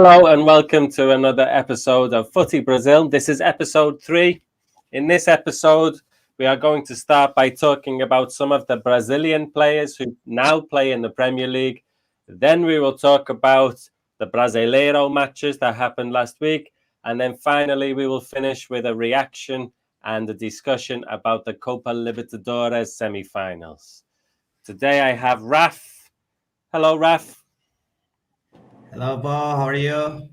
Hello and welcome to another episode of FootyBrazil. This is episode 3. In this episode, we are going to start by talking about some of the Brazilian players who now play in the Premier League. Then we will talk about the Brasileirao matches that happened last week. And then finally, we will finish with a reaction and a discussion about the Copa-Libertadores Semi-finals. Today I have Raf. Hello, Raf. Hello, Paul. How are you?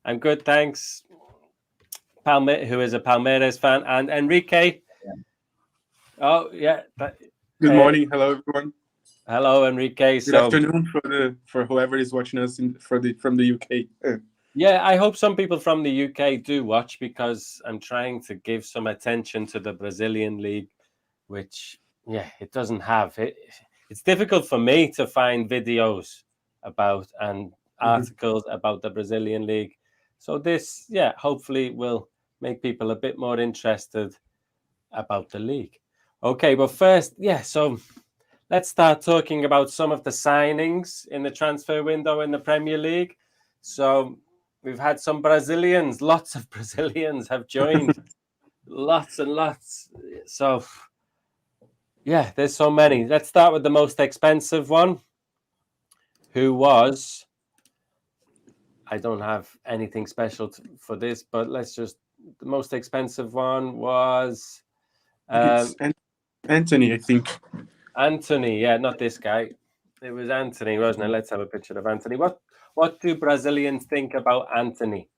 I'm good, thanks. Who is a Palmeiras fan, and Enrique. Yeah. Oh, yeah. Good morning. Hello, everyone. Hello, Enrique. Good afternoon for whoever is watching us from the UK. Yeah, I hope some people from the UK do watch because I'm trying to give some attention to the Brazilian league, which, it doesn't have. It's difficult for me to find videos about and articles about the Brazilian league. So this, hopefully will make people a bit more interested about the league. Okay, but first, so let's start talking about some of the signings in the transfer window in the Premier League. So we've had some Brazilians, lots of Brazilians have joined, lots and lots. So, there's so many. Let's start with the most expensive one, who was... I don't have anything special for this, but the most expensive one was... Anthony, I think. Anthony, not this guy. It was Anthony, wasn't it? Let's have a picture of Anthony. What do Brazilians think about Anthony?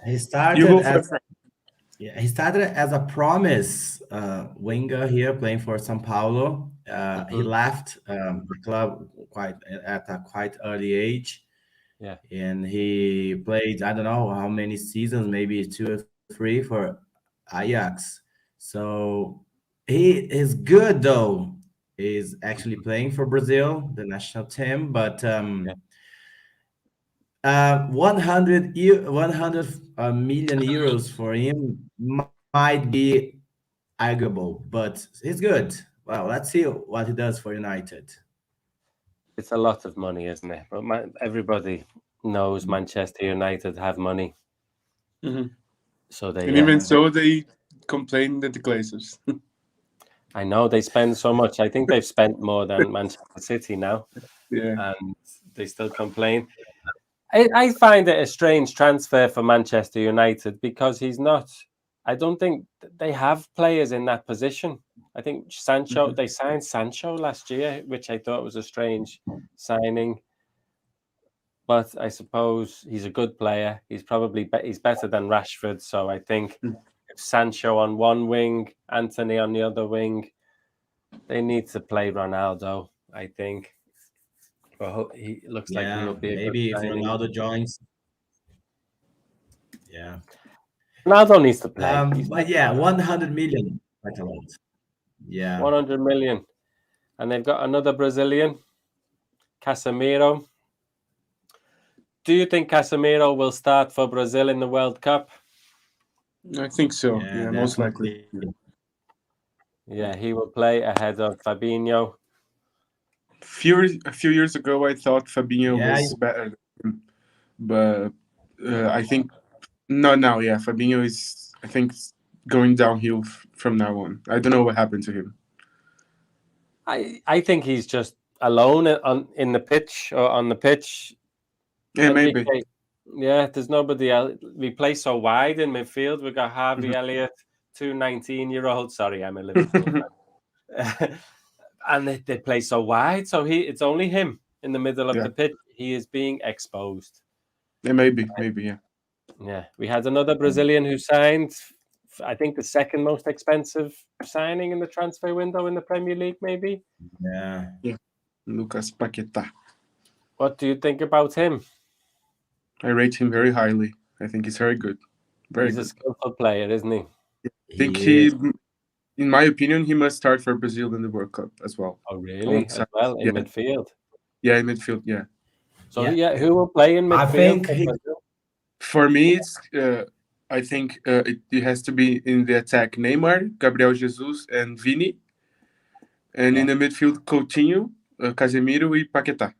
He started as a promise winger here, playing for São Paulo. He left the club at a quite early age. Yeah, and he played I don't know how many seasons, maybe 2 or 3 for Ajax. So he is good though. He's actually playing for Brazil, the national team, but 100 million euros for him might be arguable, but he's good. Well, let's see what he does for United. it's a lot of money, isn't it? But everybody knows Manchester United have money. So even so, they complain that the Glazers. I know they spend so much. I think they've spent more than Manchester City now. Yeah, and they still complain. I find it a strange transfer for Manchester United because he's not... I don't think they have players in that position. I think Sancho, they signed Sancho last year, which I thought was a strange signing. But I suppose he's a good player. He's probably he's better than Rashford. So I think if Sancho on one wing, Anthony on the other wing, they need to play Ronaldo, I think. But he looks like he'll be maybe if signing. Ronaldo joins. Yeah. Ronaldo needs to play. But 100 million, quite a lot. Yeah. 100 million. And they've got another Brazilian, Casemiro. Do you think Casemiro will start for Brazil in the World Cup? I think so. Yeah, most likely. Yeah, he will play ahead of Fabinho. A few years ago, I thought Fabinho was better than him. But I think not now. Yeah, Fabinho is, I think, going downhill from now on. I don't know what happened to him. I think he's just alone in the pitch or on the pitch. Yeah, maybe. Yeah, there's nobody else. We play so wide in midfield. We've got Harvey Elliott, 2 19-year-olds. Sorry, I'm a Liverpool fan. And they play so wide. So it's only him in the middle of the pitch. He is being exposed. Yeah, maybe, yeah. Yeah, we had another Brazilian who signed, I think, the second most expensive signing in the transfer window in the Premier League, maybe. Yeah. Lucas Paquetá. What do you think about him? I rate him very highly. I think he's very good. He's a skillful player, isn't he? I think he, in my opinion, he must start for Brazil in the World Cup as well. Oh, really? As well, in midfield? Yeah, in midfield, yeah. So, who will play in midfield? I think for me, it's I think it has to be in the attack Neymar, Gabriel Jesus, and Vini. And in the midfield, Coutinho, Casemiro e Paquetá.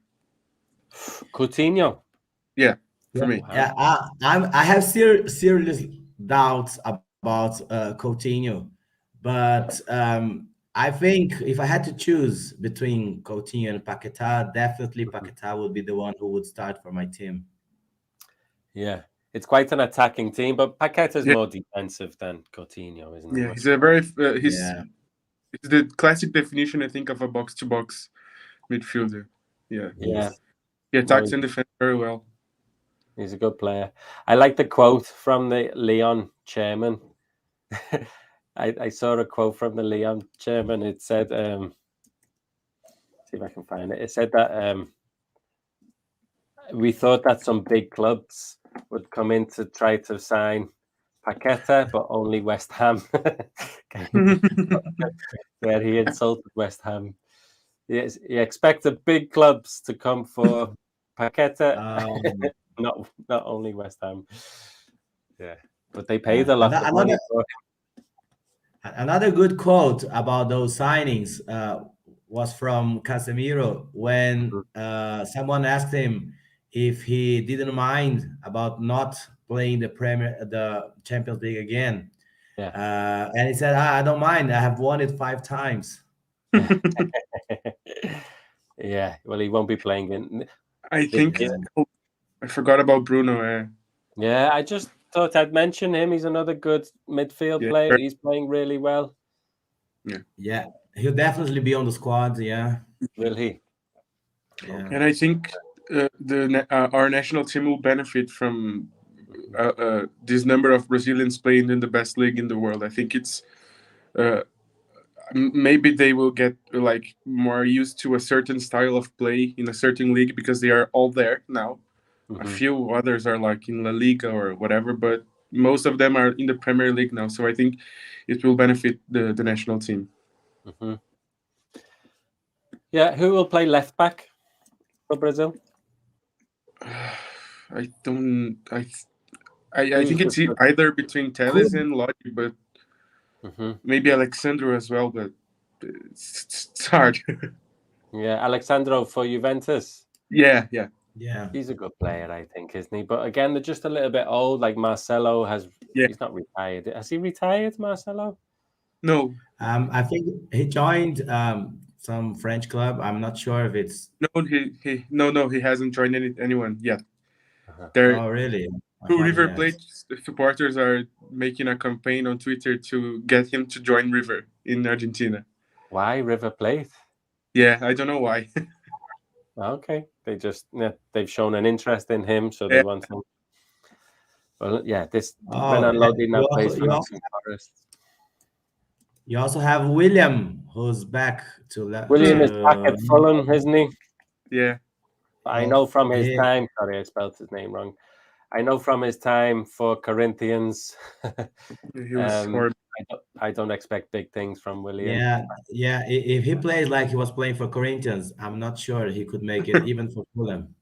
Coutinho. Yeah, for me. Yeah, I have serious doubts about Coutinho, but I think if I had to choose between Coutinho and Paquetá, definitely Paquetá would be the one who would start for my team. Yeah, it's quite an attacking team, but Paqueta's Yeah. more defensive than Coutinho, isn't Yeah, it? he's a very Yeah. it's the classic definition, I think, of a box-to-box midfielder. Yeah. Yeah, He attacks No, and defends very well. he's a good player. I like the quote from the Leon chairman. I saw a quote from the Leon chairman. It said, see if I can find it. It said that we thought that some big clubs would come in to try to sign Paqueta, but only West Ham. Where he insulted West Ham. Yes, he expected big clubs to come for Paqueta, not only West Ham. Yeah, but they paid a lot of money for him. Another good quote about those signings was from Casemiro when someone asked him if he didn't mind about not playing the Champions League again. Yeah. And he said, I don't mind. I have won it 5 times. Yeah, well, he won't be playing in. I think I forgot about Bruno. Yeah, I just thought I'd mention him. He's another good midfield player. He's playing really well. Yeah, he'll definitely be on the squad. Yeah, will he? Yeah. And I think our national team will benefit from this number of Brazilians playing in the best league in the world. I think it's maybe they will get like more used to a certain style of play in a certain league because they are all there now. A few others are like in La Liga or whatever, but most of them are in the Premier League now. So I think it will benefit the national team. Yeah, who will play left back for Brazil? I don't. I think it's either between Telles and Lodi, but maybe Alexandro as well. But it's hard. Yeah, Alexandro for Juventus. Yeah. He's a good player, I think, isn't he? But again, they're just a little bit old. Like Marcelo he's not retired. Has he retired, Marcelo? No. I think he joined some French club. I'm not sure if it's. No, he hasn't joined anyone yet. Oh, really? Two River Plate supporters are making a campaign on Twitter to get him to join River in Argentina. Why River Plate? Yeah, I don't know why. Okay, they've shown an interest in him, so they want him. Well, yeah, Renan Lodi now plays for Nottingham Forest. You also have William, who's back to. William is back at Fulham, isn't he? Yeah. I know from his time. Sorry, I spelled his name wrong. I know from his time for Corinthians. He was horrible. I don't expect big things from William. Yeah. If he plays like he was playing for Corinthians, I'm not sure he could make it even for Fulham.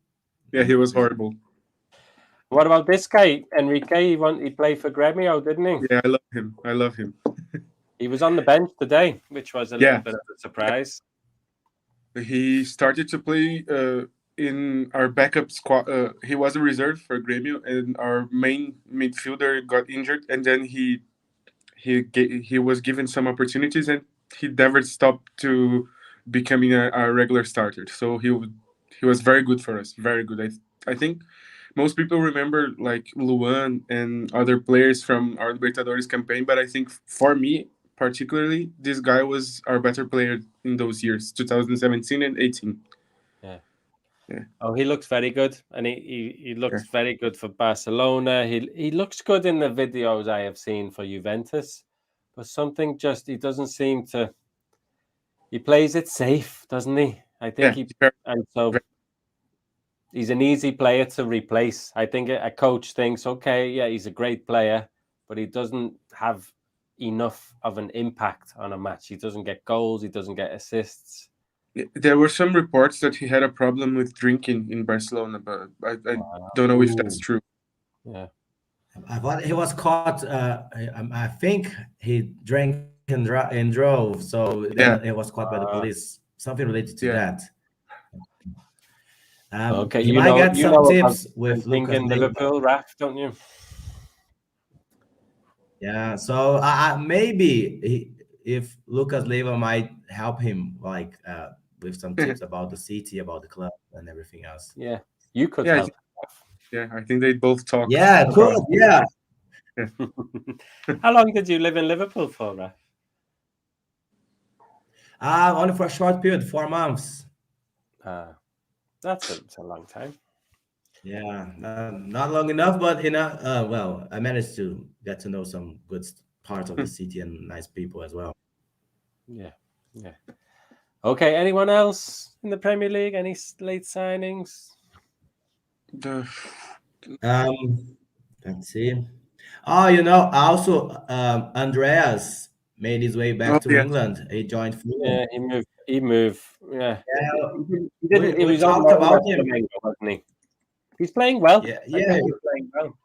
Yeah, he was horrible. What about this guy, Enrique? He played for Gremio, didn't he? Yeah, I love him. He was on the bench today, which was a little bit of a surprise. He started to play in our backup squad. He was a reserve for Grêmio, and our main midfielder got injured, and then he was given some opportunities, and he never stopped to becoming a regular starter. So he was very good for us, very good. I think most people remember like Luan and other players from our Libertadores campaign, but I think for me particularly, this guy was our better player in those years, 2017 and 18. Yeah. Oh, he looks very good, and he looks very good for Barcelona. He looks good in the videos I have seen for Juventus, but something he doesn't seem to. He plays it safe, doesn't he? I think he's an easy player to replace. I think a coach thinks, okay, yeah, he's a great player, but he doesn't have enough of an impact on a match. He doesn't get goals. He doesn't get assists. There were some reports that he had a problem with drinking in Barcelona, but I don't know if that's true. Yeah, I thought he was caught. I think he drank and drove, so then he was caught by the police. Something related to that. Okay, He might get you some know about tips with something Lucas in Leiva. Liverpool, Raf, don't you? Yeah, so maybe if Lucas Leiva might help him, like with some tips about the city, about the club, and everything else. Yeah, you could Yeah, help. I think they both talk Yeah, cool. about. Yeah, Yeah. How long did you live in Liverpool for, Raf? only for a short period, 4 months. It's a long time. Yeah, not long enough, but well, I managed to get to know some good parts of the city and nice people as well. Yeah, yeah. Okay, anyone else in the Premier League? Any late signings? The, Let's see. Oh, also Andreas made his way back oh to yeah, England. He joined Fulham. Yeah, he moved. Yeah, Yeah, he didn't. He we was on talked loan about at him. Flamengo, wasn't he? He's playing well. Yeah, I yeah. think he's playing well.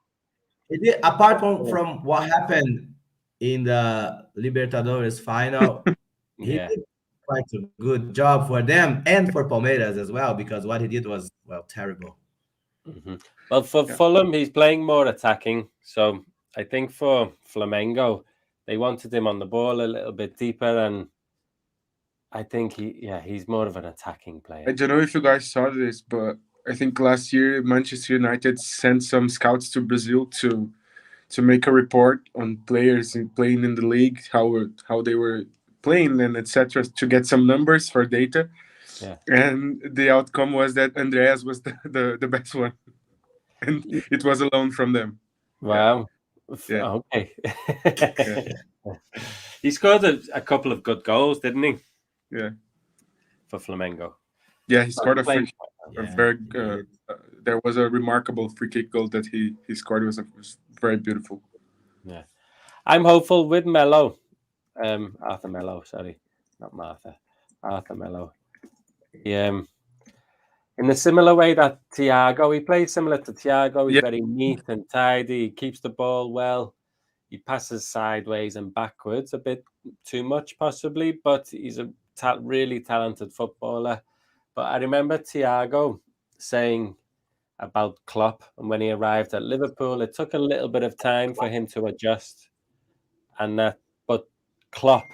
He did, apart Yeah. from what happened in the Libertadores final, he Yeah. did quite a good job for them and for Palmeiras as well, because what he did was, well, terrible. Mhm. Well, for yeah. Fulham, he's playing more attacking. So I think for Flamengo, they wanted him on the ball a little bit deeper, and I think he's more of an attacking I player. don't know if you guys saw this, but I think last year Manchester United sent some scouts to Brazil to make a report on players playing in the league, how they were playing and etc. to get some numbers for data. Yeah. And the outcome was that Andreas was the best one, and it was a loan from them. Wow. Yeah, Okay. yeah, He scored a couple of good goals, didn't he, yeah. for Flamengo? Yeah, he So scored he's playing. a Yeah, very. he did. There was a remarkable free kick goal that he scored. It was very beautiful. Yeah. I'm hopeful with Melo. Arthur Melo, sorry, not Martha. Arthur Melo. In a similar way that Thiago, he plays similar to Thiago. He's Yeah, very neat and tidy. He keeps the ball well. He passes sideways and backwards a bit too much, possibly, but he's a really talented footballer. But I remember Thiago saying about Klopp, and when he arrived at Liverpool, it took a little bit of time for him to adjust, but Klopp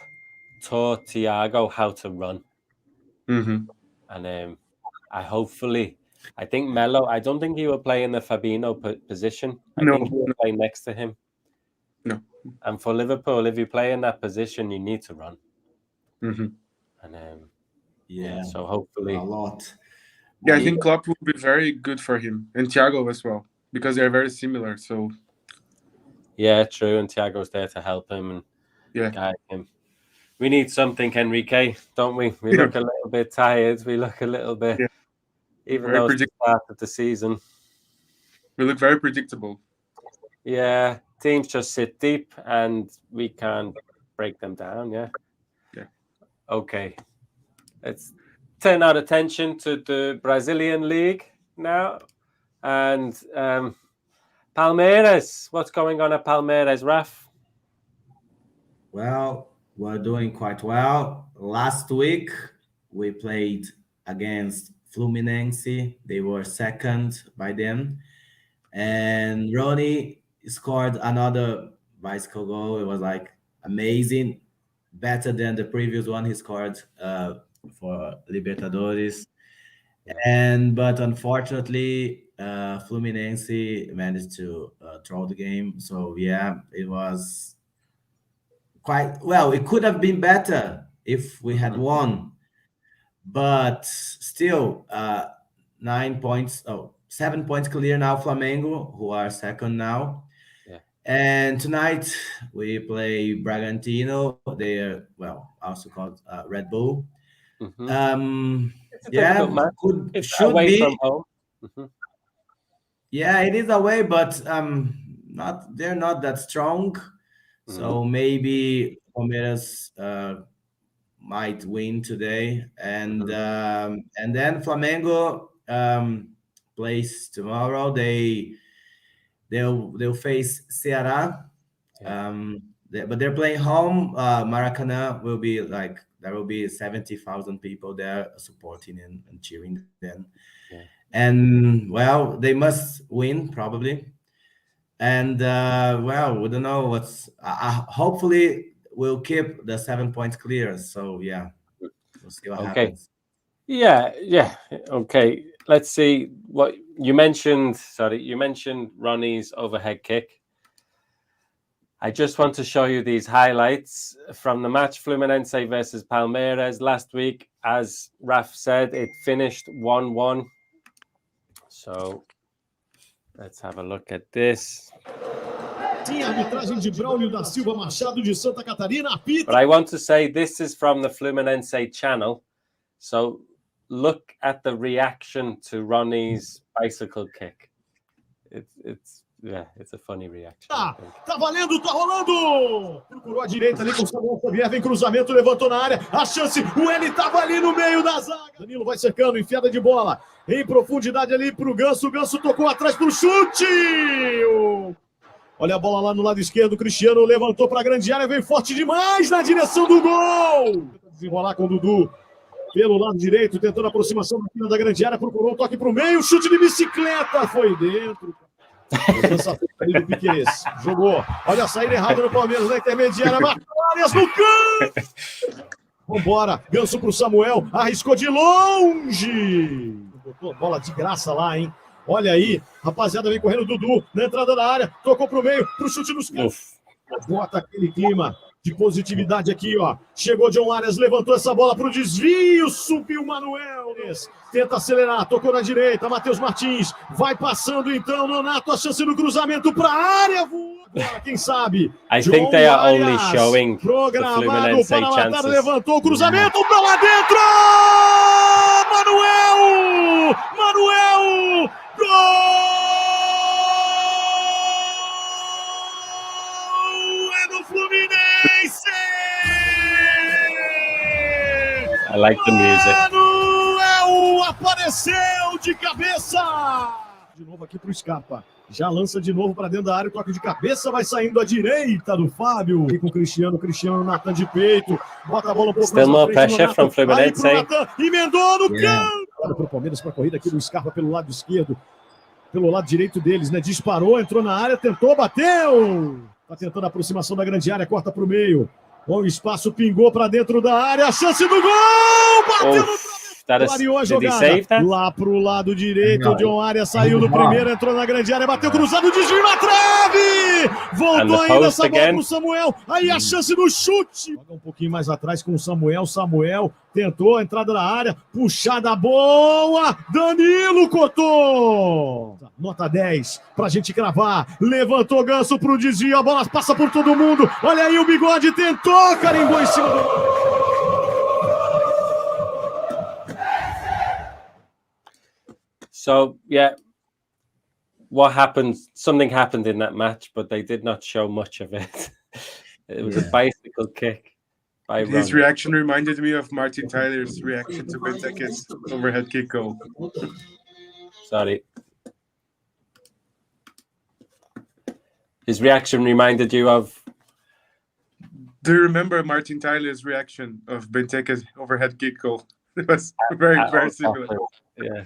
taught Thiago how to run, mm-hmm. and I think Melo. I don't think he will play in the Fabinho position. I No, think he will play next to him. no. And for Liverpool, if you play in that position, you need to run. Mm-hmm. And Yeah, so a hopefully, lot. Yeah, I think Klopp will be very good for him and Thiago as well because they're very similar. So yeah, true. And Thiago's there to help him and yeah, guide him. We need something, Enrique, don't we? We yeah, look a little bit tired. We look a little bit, yeah. even Very though it's the predictable. start of the season. We look very predictable. Yeah, teams just sit deep and we can't break them down. Yeah. Yeah. Okay. Let's turn our attention to the Brazilian league now. And Palmeiras. What's going on at Palmeiras, Raf? Well, we're doing quite well. Last week, we played against Fluminense. They were second by then. And Ronnie scored another bicycle goal. It was like amazing, better than the previous one he scored for Libertadores. But unfortunately, Fluminense managed to draw the game. So yeah, it was quite well. It could have been better if we had won, but still, 9 points. Oh, 7 points clear now. Flamengo, who are second now. Yeah. And tonight we play Bragantino. They are, well, also called Red Bull. It's a difficult Yeah, match. It's should away from be. home. Mm-hmm. Yeah, it is away, but not they're not that strong. So maybe Palmeiras might win today, and then Flamengo plays tomorrow. They'll face Ceará. Yeah. But they're playing home. Maracanã will be like there will be 70,000 people there supporting and cheering them. Yeah. and well, they must win probably. And well, we don't know what's. Hopefully, we'll keep the 7 points clear. So yeah, we'll see what happens. Yeah. Okay, let's see what you mentioned. Sorry, you mentioned Ronnie's overhead kick. I just want to show you these highlights from the match Fluminense versus Palmeiras last week. As Raf said, it finished 1-1. So let's have a look at this. But I want to say this is from the Fluminense channel. So look at the reaction to Ronnie's bicycle kick. It's a funny reaction. Tá valendo, tá rolando! Procurou a direita ali com o Samuel Xavier, vem cruzamento, levantou na área, a chance, o L tava ali no meio da zaga. Danilo vai cercando, enfiada de bola, em profundidade ali pro Ganso, o Ganso tocou atrás pro chute! Olha a bola lá no lado esquerdo, o Cristiano levantou pra grande área, veio forte demais na direção do gol! Desenrolar com o Dudu. Pelo lado direito, tentando a aproximação da fila da grande área, procurou um toque pro meio, chute de bicicleta, foi dentro. Do Piqueires. Jogou. Olha a saída errada no Palmeiras na intermediária. Marcou Arias no canto. Vambora. Ganso pro Samuel. Arriscou de longe. Botou bola de graça lá, hein? Olha aí. Rapaziada vem correndo. Dudu na entrada da área. Tocou pro meio. Pro chute nos cantos. Bota aquele clima de positividade aqui, ó. Chegou John Arias, levantou essa bola pro desvio, subiu Manuel. Tenta acelerar, tocou na direita, Matheus Martins. Vai passando então, Nonato, a chance do cruzamento pra área. Agora, quem sabe? I think they are only showing programado the Fluminense para matar, chances. levantou o cruzamento pra lá dentro! Manuel! Gol! Fluminense! I like the music. Manuel apareceu de cabeça! De novo aqui pro Scarpa. Já lança de novo para dentro da área, o toque de cabeça vai saindo à direita do Fábio. E com o Cristiano, Natan de peito. Bota a bola um pouco Still mais more pressure from Fluminense. Emendou no canto! Olha pro Palmeiras para a corrida aqui do Scarpa pelo lado esquerdo. Pelo lado direito deles, né? Disparou, entrou na área, tentou, bateu! Tá tentando a aproximação da grande área, corta pro meio. Bom espaço, pingou para dentro da área, a chance do gol! Bateu no clareou a jogada. Lá pro lado direito, o John Arias saiu do primeiro, entrou na grande área, bateu cruzado, desvio na trave! Voltou ainda essa bola pro Samuel. Aí a chance do chute. Joga um pouquinho mais atrás com o Samuel. Samuel tentou a entrada da área, puxada boa. Danilo cortou. Nota 10 pra gente cravar. Levantou Ganso pro desvio, a bola passa por todo mundo. Olha aí o Bigode, tentou, carimbou em cima do... So, yeah, what happened? Something happened in that match, but they did not show much of it. It was a bicycle kick by Ronnie. His reaction reminded me of Martin Tyler's reaction to Benteke's overhead kick goal. Sorry. His reaction reminded you of... Do you remember Martin Tyler's reaction of Benteke's overhead kick goal? It was very similar. Yeah.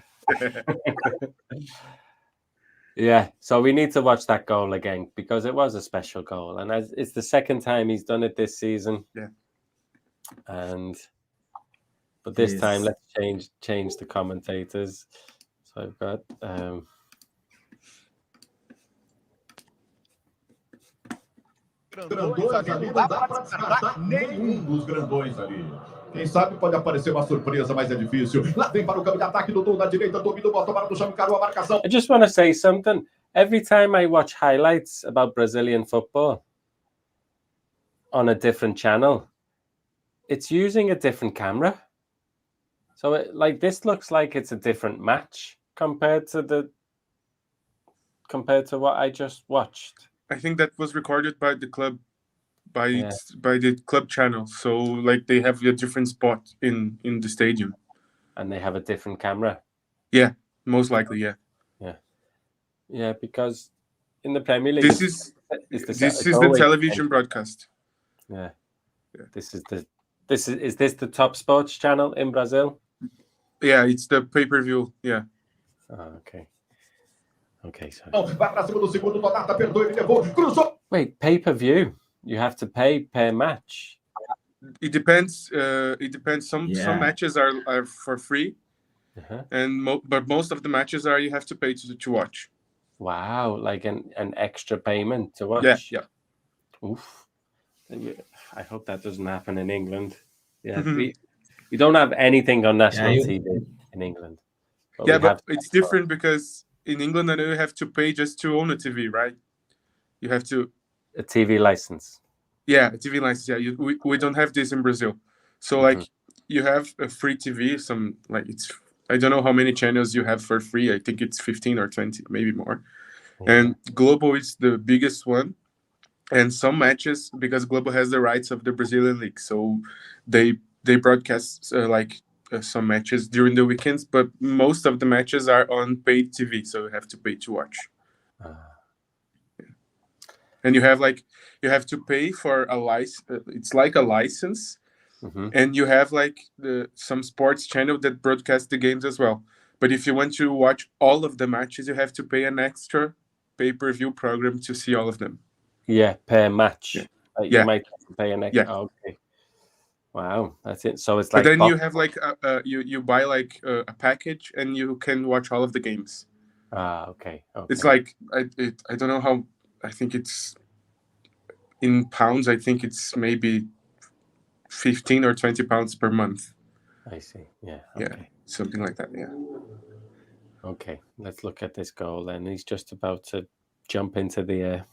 Yeah, so we need to watch that goal again because it was a special goal, and it's the second time he's done it this season. Yeah, but this time let's change the commentators. So I've got grandões ali, não dá para descartar nenhum dos grandões ali. Quem sabe pode aparecer uma surpresa, mas é difícil. Lá vem para o campo de ataque, Dudu na direita, domina o bota para o chão, encarou a marcação. I just want to say something. Every time I watch highlights about Brazilian football on a different channel, it's using a different camera. So this looks like it's a different match compared to what I just watched. I think that was recorded by the club. By the club channel, so like they have a different spot in the stadium, and they have a different camera. Yeah, most likely, yeah. Because in the Premier League, this is the television broadcast. Yeah. Is this the top sports channel in Brazil? Yeah, it's the pay-per-view. Yeah. Okay. Okay, so Vai pra cima do segundo, Tonata perdoou, ele levou, cruzou. wait, pay-per-view. You have to pay per match. It depends. It depends. Some matches are for free, but most of the matches are you have to pay to watch. Wow, like an extra payment to watch. Yeah. Oof. I hope that doesn't happen in England. Yeah, we don't have anything on national TV in England. But it's different because in England, I know you have to pay just to own a TV, right? You have to a TV license. Yeah, a TV license. Yeah, we don't have this in Brazil. So like you have a free TV. I don't know how many channels you have for free. I think it's 15 or 20, maybe more. And Globo is the biggest one. And some matches, because Globo has the rights of the Brazilian league, so they broadcast some matches during the weekends. But most of the matches are on paid TV, so you have to pay to watch. And you have to pay for a license. It's like a license, and you have some sports channel that broadcast the games as well. But if you want to watch all of the matches, you have to pay an extra pay-per-view program to see all of them. Yeah, per match. Yeah. You might have to pay an extra. Yeah. Oh, okay. Wow, that's it. So it's But then you have you buy a package and you can watch all of the games. Okay. It's like I don't know how. I think it's in pounds. I think it's maybe 15 or 20 pounds per month. I see. Yeah. Okay. Yeah, something like that. Yeah. Okay, let's look at this goal then. He's just about to jump into the air.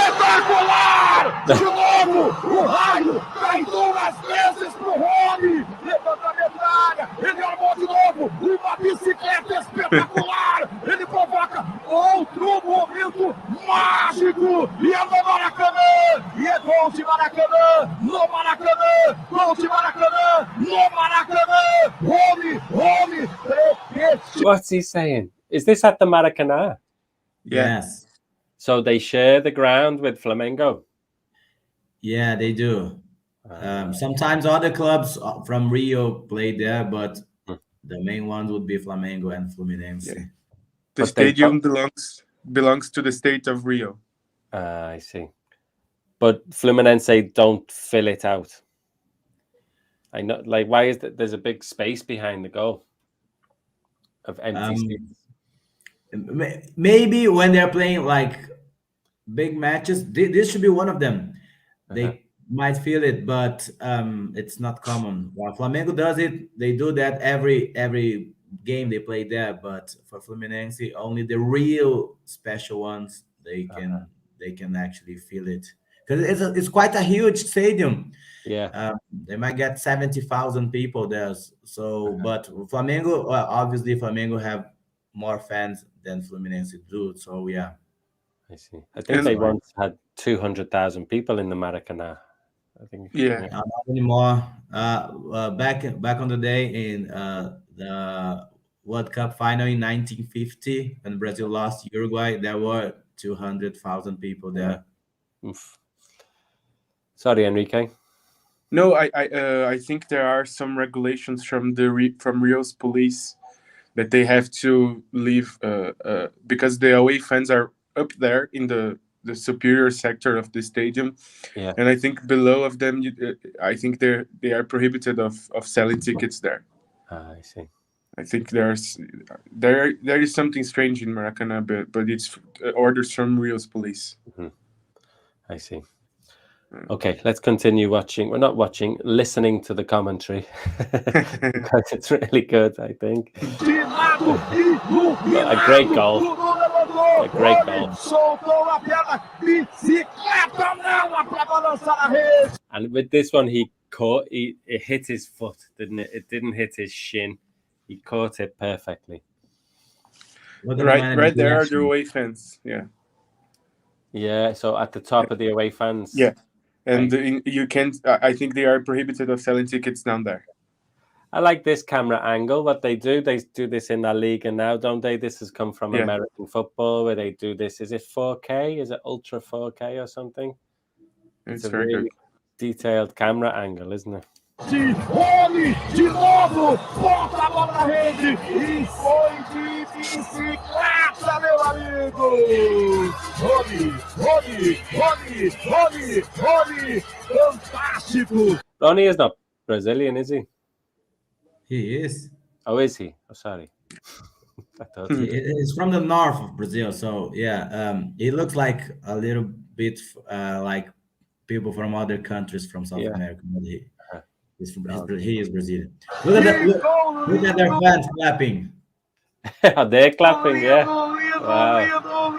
Espetacular! De novo, o raio cai 2 vezes pro Rony. Levantamento da área, ele armou de novo. Uma bicicleta espetacular. Ele provoca outro momento mágico. E é no Maracanã. E é gol de Maracanã. No Maracanã. Gol de Maracanã. No Maracanã. Rony. What's he saying? Is this at the Maracanã? Yes. So they share the ground with Flamengo? Yeah, they do. Sometimes other clubs from Rio play there, but the main ones would be Flamengo and Fluminense. Yeah. The stadium belongs to the state of Rio. I see. But Fluminense don't fill it out. I know. Like, why is that? There's a big space behind the goal of empty seats. Maybe when they're playing like big matches, this should be one of them. They might feel it, but it's not common. While Flamengo does it, they do that every game they play there. But for Fluminense, only the real special ones they can actually feel it, because it's quite a huge stadium. Yeah, they might get 70,000 people there. So, but Flamengo, obviously, Flamengo have more fans than Fluminense do. So yeah, I see. I think they once had 200,000 people in the Maracanã. I think. Yeah. Not anymore. Back on the day in the World Cup final in 1950, when Brazil lost Uruguay, there were 200,000 people there. Oof. Sorry, Enrique. No, I think there are some regulations from Rio's police that they have to leave because the away fans are up there in the superior sector of the stadium, and I think below of them, I think they are prohibited of selling tickets there. I see. I think there is something strange in Maracanã, but it's orders from Rio's police. I see. Okay, let's continue watching. We're not watching, listening to the commentary because it's really good, I think. A great goal. A great goal. And with this one, it hit his foot, didn't it? It didn't hit his shin. He caught it perfectly. Right there are the away fans. Yeah. Yeah, so at the top of the away fans. Yeah. And you can't. I think they are prohibited of selling tickets down there. I like this camera angle. What they do this in La Liga now, don't they? This has come from American football, where they do this. Is it 4K? Is it Ultra 4K or something? It's very good. detailed camera angle, isn't it? Rony de novo, bota a bola na rede e foi de bicicleta, meu amigo! Rony, fantástico! Ronnie is not Brazilian, is he? He is. Oh, is he? Oh, sorry. I thought He's from the north of Brazil, so yeah, he looks like a little bit like people from other countries from South America. But he is Brazilian. Look at their fans clapping. They're clapping, yeah. Wow.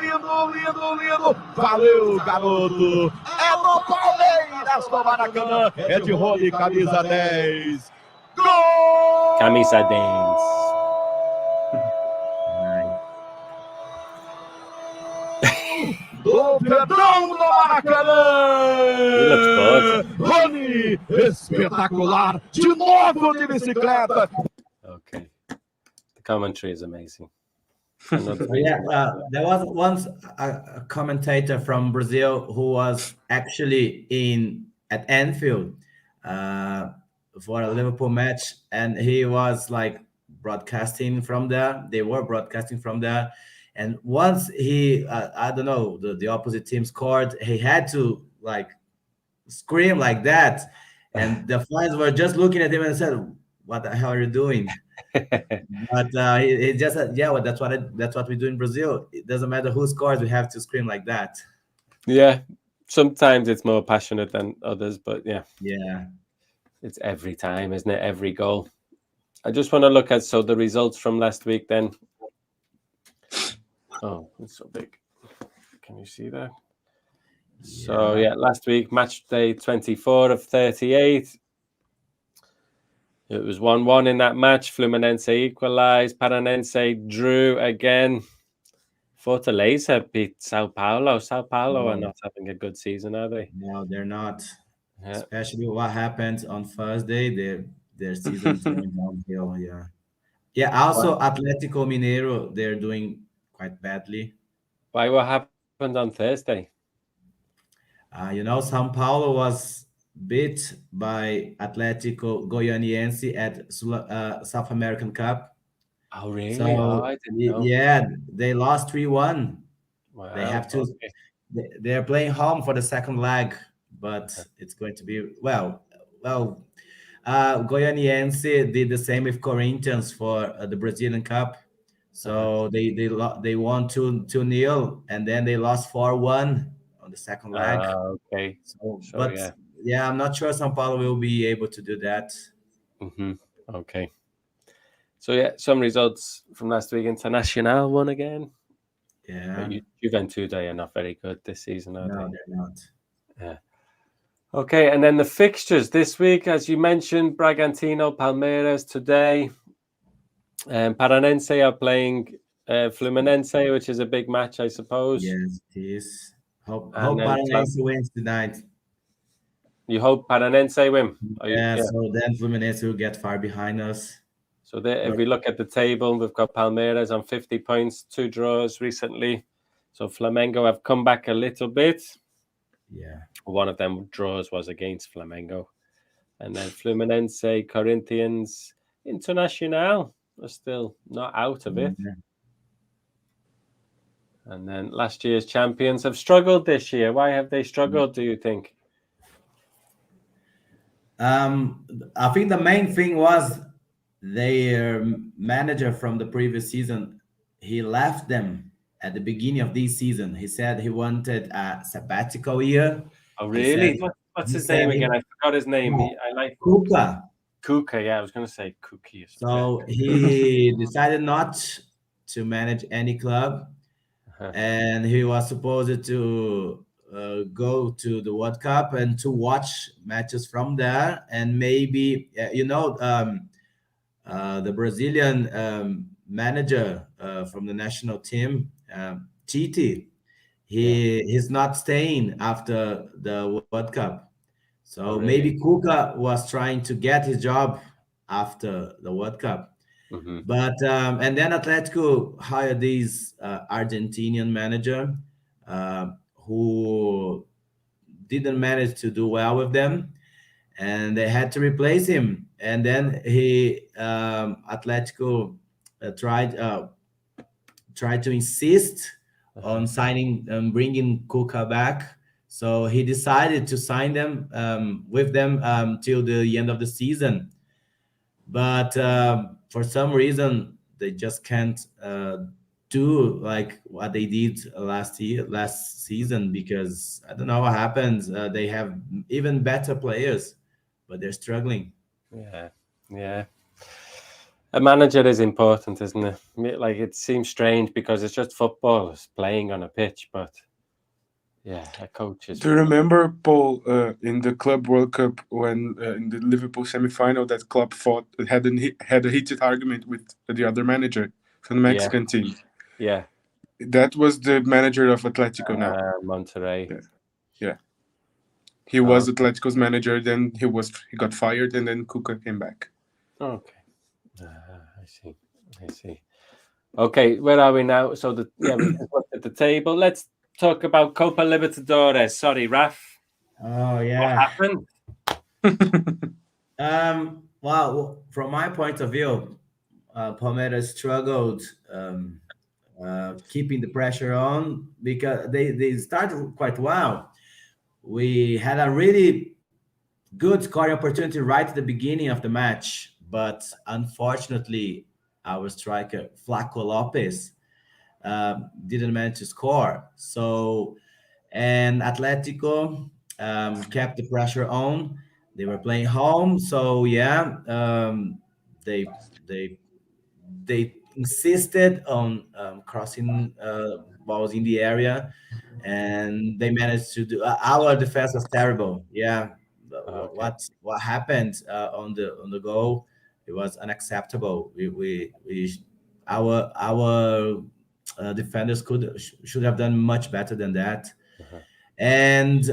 Lindo. Valeu, garoto. É do Palmeiras do Maracanã. É de Rony, camisa 10. Gol! Camisa 10. Do Pedrão do Maracanã! Rony, espetacular! De novo de bicicleta! Okay. The commentary is amazing. There was once a commentator from Brazil who was actually at Anfield for a Liverpool match, and he was like broadcasting from there. They were broadcasting from there. And once he, I don't know, the opposite team scored, he had to like scream like that. And the fans were just looking at him and said, "What the hell are you doing?" But he just said, "Yeah, well, that's what we do in Brazil. It doesn't matter who scores, we have to scream like that." Yeah, sometimes it's more passionate than others, but yeah, it's every time, isn't it? Every goal. I just want to look at the results from last week then. Oh, it's so big. Can you see that? Yeah. So, last week, match day 24 of 38. It was 1-1 in that match. Fluminense equalized. Paranense drew again. Fortaleza beat Sao Paulo. Sao Paulo are not having a good season, are they? No, they're not. Yeah. Especially what happened on Thursday. Their season's going downhill, Yeah, also Atlético Mineiro, they're doing quite badly. Why? What happened on Thursday? São Paulo was beat by Atlético Goianiense at South American Cup. Oh, really? So, I didn't know. Yeah, they lost 3-1. Wow. They have to. Okay. They're playing home for the second leg, but it's going to be Goianiense did the same with Corinthians for the Brazilian Cup. So they won 2-0, and then they lost 4-1 on the second leg. Okay. I'm not sure São Paulo will be able to do that. Mm-hmm. Okay. So some results from last week. Internacional won again. Yeah. Juventude are not very good this season, are they? No, they're not. Yeah. Okay, and then the fixtures this week, as you mentioned, Bragantino, Palmeiras today. Paranense are playing Fluminense, which is a big match, I suppose. Yes, it is. Hope Paranense wins tonight. You hope Paranense win? So then Fluminense will get far behind us. So if we look at the table, we've got Palmeiras on 50 points, 2 draws recently. So Flamengo have come back a little bit. Yeah. One of them draws was against Flamengo. And then Fluminense, Corinthians, Internacional are still not out of it. Yeah. And then last year's champions have struggled this year. Why have they struggled, do you think? I think the main thing was their manager from the previous season. He left them at the beginning of this season. He said he wanted a sabbatical year. Oh, really? What's his name again? I forgot his name. I like Cuca. Cuca, yeah, I was going to say Cookie. So he decided not to manage any club, and he was supposed to go to the World Cup and to watch matches from there, and maybe the Brazilian manager from the national team, Tite. He's not staying after the World Cup. So maybe Cuca was trying to get his job after the World Cup. Mm-hmm. But and then Atletico hired this Argentinian manager who didn't manage to do well with them, and they had to replace him. And then Atletico tried to insist on signing bringing Cuca back. So he decided to sign them with them till the end of the season. But for some reason, they just can't do like what they did last season, because I don't know what happens. They have even better players, but they're struggling. Yeah. A manager is important, isn't it? Like, it seems strange because it's just footballers playing on a pitch, but yeah, a coach is. Do you remember, Paul, in the Club World Cup when in the Liverpool semi-final that Klopp had a heated argument with the other manager from the Mexican team? Yeah, that was the manager of Atletico now. Monterrey. Yeah. He was Atletico's manager. Then he got fired, and then Cuca came back. Okay, I see. Okay, where are we now? So we just looked at the table. Let's talk about Copa-Libertadores. Sorry, Raf. Oh yeah. What happened? Well, from my point of view, Palmeiras struggled keeping the pressure on, because they started quite well. We had a really good scoring opportunity right at the beginning of the match, but unfortunately, our striker Flaco Lopez didn't manage to score. So, and Atletico kept the pressure on. They were playing home, so they insisted on crossing balls in the area, and they managed to do. Our defense was terrible. Yeah, what happened on the goal? It was unacceptable. Our defenders should have done much better than that. And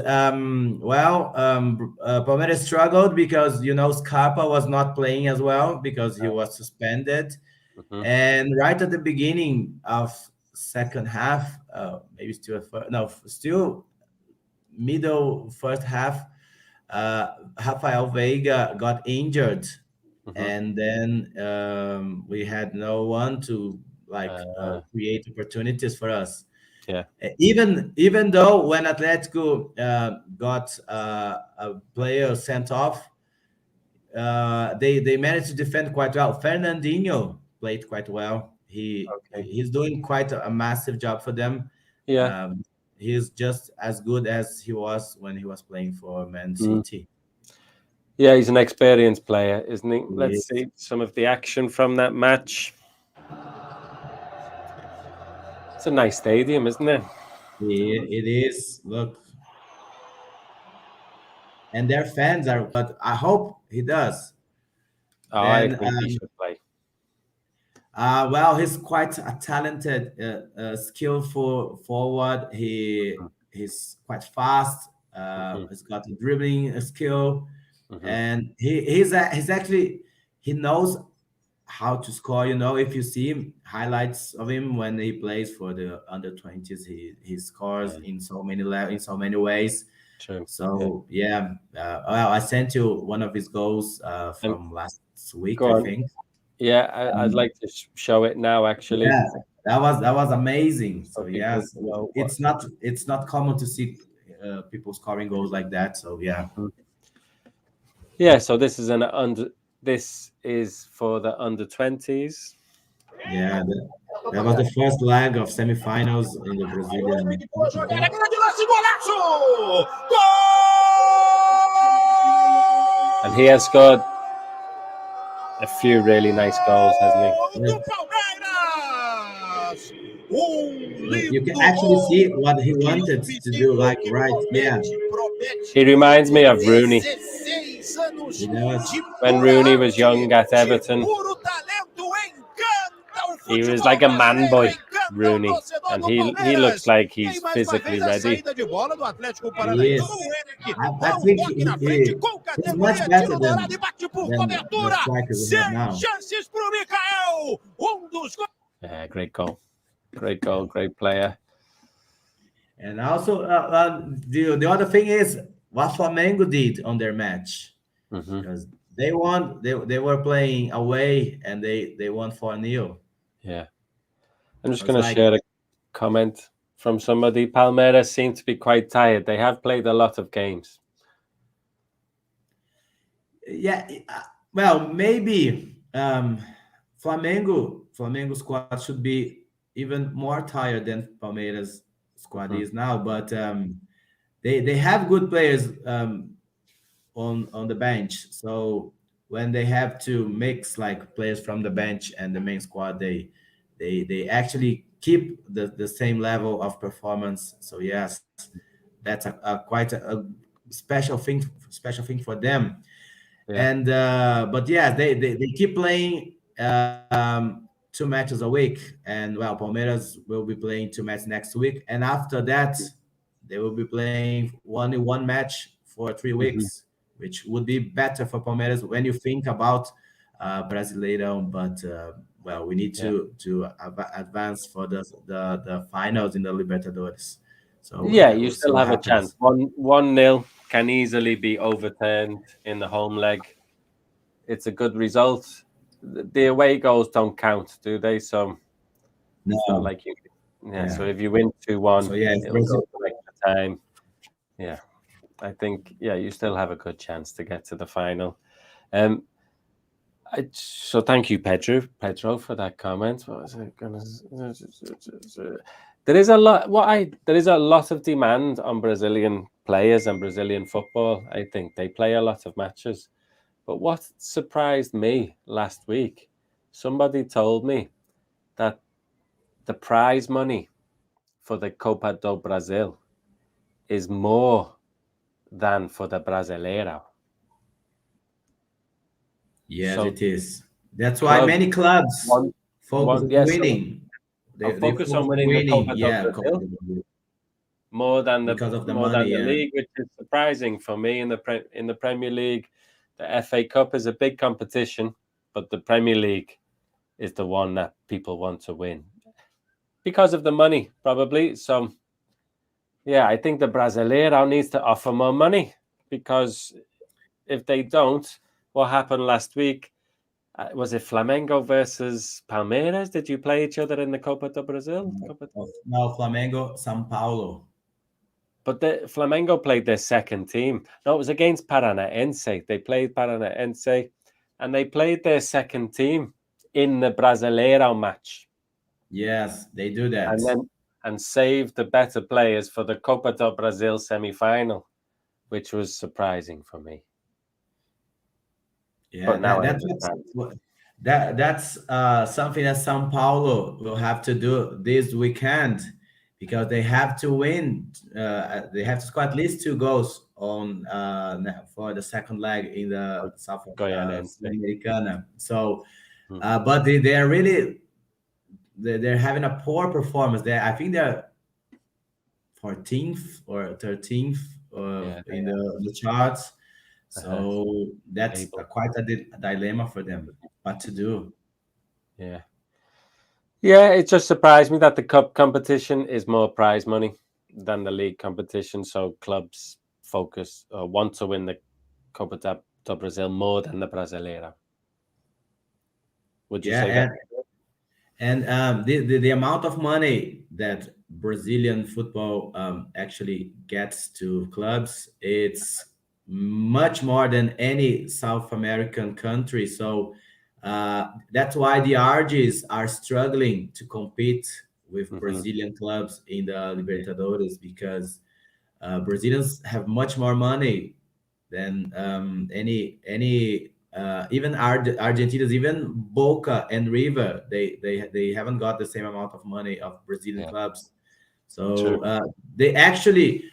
Palmeiras struggled because Scarpa was not playing as well because he was suspended. And right at the beginning of second half, maybe still middle first half, Rafael Veiga got injured, and then we had no one to create opportunities for us. Yeah. Even though when Atletico got a player sent off, they managed to defend quite well. Fernandinho played quite well. He's doing quite a massive job for them. Yeah. He's just as good as he was when he was playing for Man City. Yeah, he's an experienced player, isn't he? Let's see some of the action from that match. It's a nice stadium, isn't it? It is. Look. And their fans are, but I hope he does. I think he should play. Well, he's quite a talented, skillful forward. He's quite fast. He's got a dribbling skill, and he knows how to score. If you see highlights of him when he plays for the under-20s, he scores in so many ways. True. So well, I sent you one of his goals from last week, I think. Yeah, I'd like to show it now. Actually, yeah, that was amazing. So yes, it's not common to see people scoring goals like that. So yeah. So this is This is for the under-20s. Yeah, that was the first leg of semi-finals in the Brazilian. And he has scored a few really nice goals, hasn't he? You can actually see what he wanted to do, like He reminds me of Rooney. When Rooney was young at Everton, he was like a man boy, Rooney, and he looks like he's physically ready. Yes. I think he's much better than the striker we have now. Yeah, great goal, great player. And also, the other thing is what Flamengo did on their match, because they won. They were playing away and they won 4-0. Yeah, I'm just So it's going to like, share a comment from somebody. Palmeiras seem to be quite tired. They have played a lot of games. yeah, well, maybe Flamengo squad should be even more tired than Palmeiras squad is now, but they have good players on the bench. So when they have to mix like players from the bench and the main squad, they actually keep the same level of performance. So yes, that's a quite a special thing for them. Yeah. And but yeah, they keep playing 2 matches a week, and well, Palmeiras will be playing 2 matches next week, and after that they will be playing only one match for 3 weeks, which would be better for Palmeiras when you think about Brasileirao. But well, we need to advance for the finals in the Libertadores. So Yeah, you we'll see still what have a chance. happens. 1-0 can easily be overturned in the home leg. It's a good result. The away goals don't count, do they? So it's not No, like you. Yeah. So yeah. if you win 2-1, So yeah, if it'll go Brazil, to extra time. Yeah, I think you still have a good chance to get to the final. So thank you, Pedro, for that comment. What was I gonna? There is a lot. There is a lot of demand on Brazilian players and Brazilian football. I think they play a lot of matches. But what surprised me last week, somebody told me that the prize money for the Copa do Brasil is more than for the Brasileirao. yes, So it is. That's why clubs many clubs want focus on so winning. They focus focus on on winning the winning. Copa do Yeah, Brasil more than because of the the money. Yeah. league, which is surprising for me. In the Premier League, the FA Cup is a big competition, but the Premier League is the one that people want to win because of the money, probably. So, yeah, I think the Brasileirao needs to offer more money, because if they don't, what happened last week? Was it Flamengo versus Palmeiras? Did you play each other in the Copa do Brasil? No, Flamengo, São Paulo. But the Flamengo played their second team. No, it was against Paranaense. They played Paranaense, and they played their second team in the Brasileirao match. Yes, they do that. And saved the better players for the Copa do Brasil semi-final, which was surprising for me. Yeah, but now that's something that São Paulo will have to do this weekend, because they have to win. They have to score at least 2 goals on for the second leg in the South Americana. So, but they are really they're having a poor performance. I think they're 14th or 13th in the charts. So that's quite a dilemma for them. What to do? Yeah, it just surprised me that the cup competition is more prize money than the league competition. So clubs want to win the Copa do Brasil more than the Brasileirao. Would you say that? And the amount of money that Brazilian football actually gets to clubs, it's much more than any South American country. So that's why the Argies are struggling to compete with Brazilian clubs in the Libertadores, because Brazilians have much more money than any even Argentinas, even Boca and River. They haven't got the same amount of money of Brazilian clubs. So they actually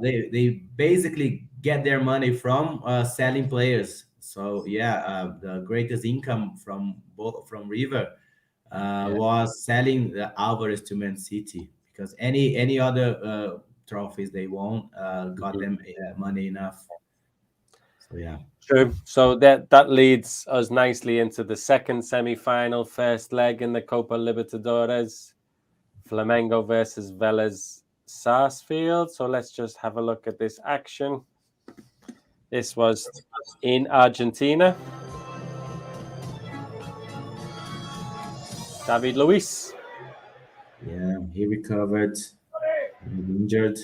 they basically get their money from selling players. So the greatest income from River was selling Alvarez to Man City, because any other trophies they won got them money enough. So true. So that leads us nicely into the second semi-final, first leg in the Copa-Libertadores. Flamengo versus Vélez Sarsfield. So let's just have a look at this action. This was in Argentina. David Luiz. Yeah, he recovered. He was injured.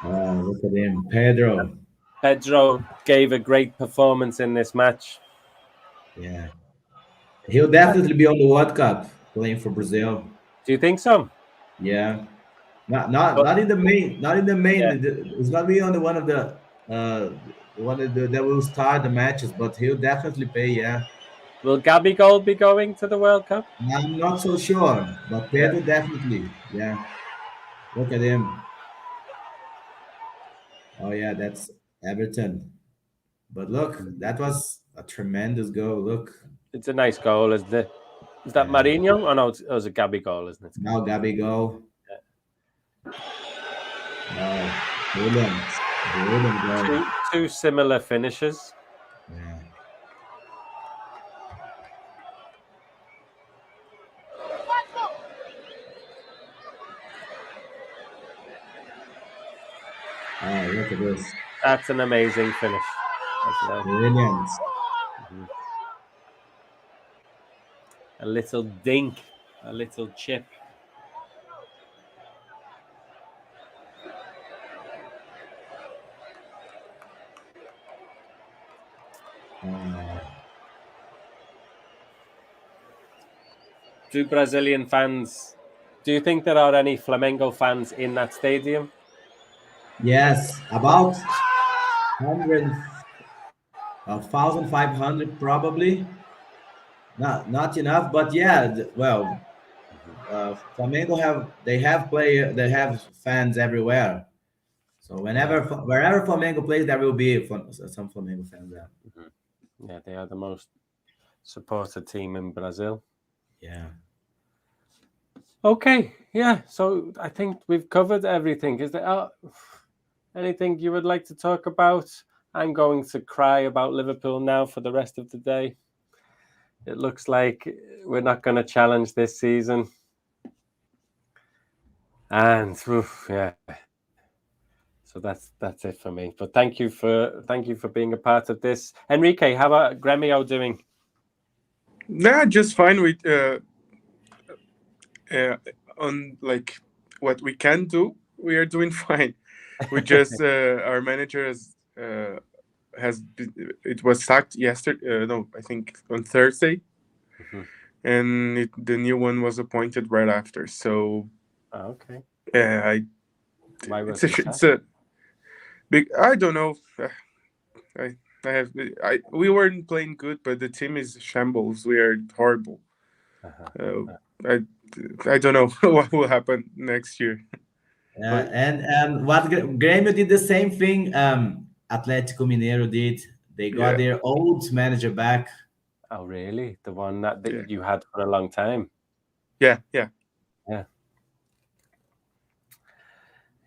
Look at him, Pedro. Pedro gave a great performance in this match. Yeah, he'll definitely be on the World Cup playing for Brazil. Do you think so? Yeah, not in the main. Not in the main. Yeah. It's not be on the one of the that will start the matches, but he'll definitely play. Yeah. Will Gabigol be going to the World Cup? I'm not so sure, but Pedro definitely. Yeah. Look at him. Oh yeah, that's Everton. But look, that was a tremendous goal. Look. It's a nice goal, isn't it? Is that Marinho? Oh no, it was a Gabigol, isn't it? Now Gabigol. Yeah. Brilliant goal. Two similar finishes. Yeah. Oh, look at this. That's an amazing finish. Brilliant. A little dink, a little chip. Do Brazilian fans, do you think there are any Flamengo fans in that stadium? Yes, about 1,500 probably. Not enough, but yeah. Well, Flamengo they have fans everywhere. So wherever Flamengo plays, there will be some Flamengo fans there. Yeah, they are the most supported team in Brazil. Yeah. Okay, yeah. So I think we've covered everything. Is there anything you would like to talk about? I'm going to cry about Liverpool now for the rest of the day. It looks like we're not going to challenge this season. And yeah. So that's it for me. But thank you for being a part of this. Enrique, how about Gremio doing? Nah, just fine with on like what we can do. We are doing fine. We just our manager it was sacked yesterday. No, I think on Thursday, and the new one was appointed right after. So, okay. Why was it's a big. I don't know. We weren't playing good, but the team is shambles. We are horrible. I don't know what will happen next year. And what Grêmio did the same thing. Atlético Mineiro did. They got their old manager back. Oh, really? The one that you had for a long time? Yeah.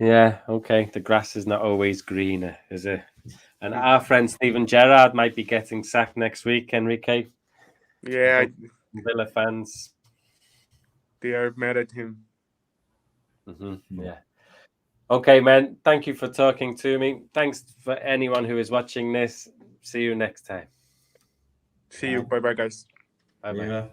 Yeah, okay. The grass is not always greener, is it? And our friend Steven Gerrard might be getting sacked next week, Enrique. Yeah. Villa fans. They are mad at him. Yeah. Okay, man. Thank you for talking to me. Thanks for anyone who is watching this. See you next time. See you. Bye-bye, guys. Bye-bye. Yeah.